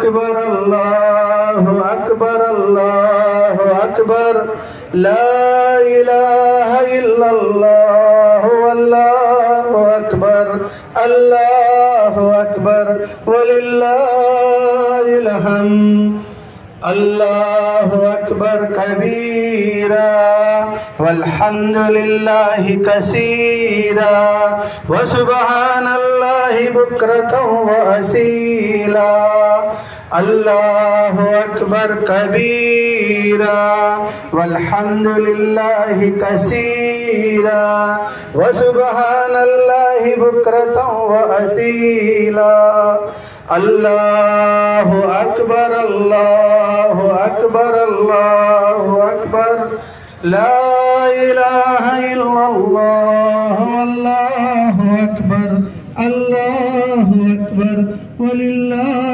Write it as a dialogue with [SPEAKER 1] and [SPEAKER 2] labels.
[SPEAKER 1] أكبر الله أكبر الله أكبر لا إله إلا الله والله أكبر الله أكبر ولله الحمد الله أكبر كبيرا والحمد لله كثيرا وسبحان الله بكرة وأصيلا الله أكبر كبيرا والحمد لله كثيرا وسبحان الله بكرة وأصيلا الله أكبر الله أكبر الله أكبر لا إله إلا الله والله أكبر الله أكبر ولله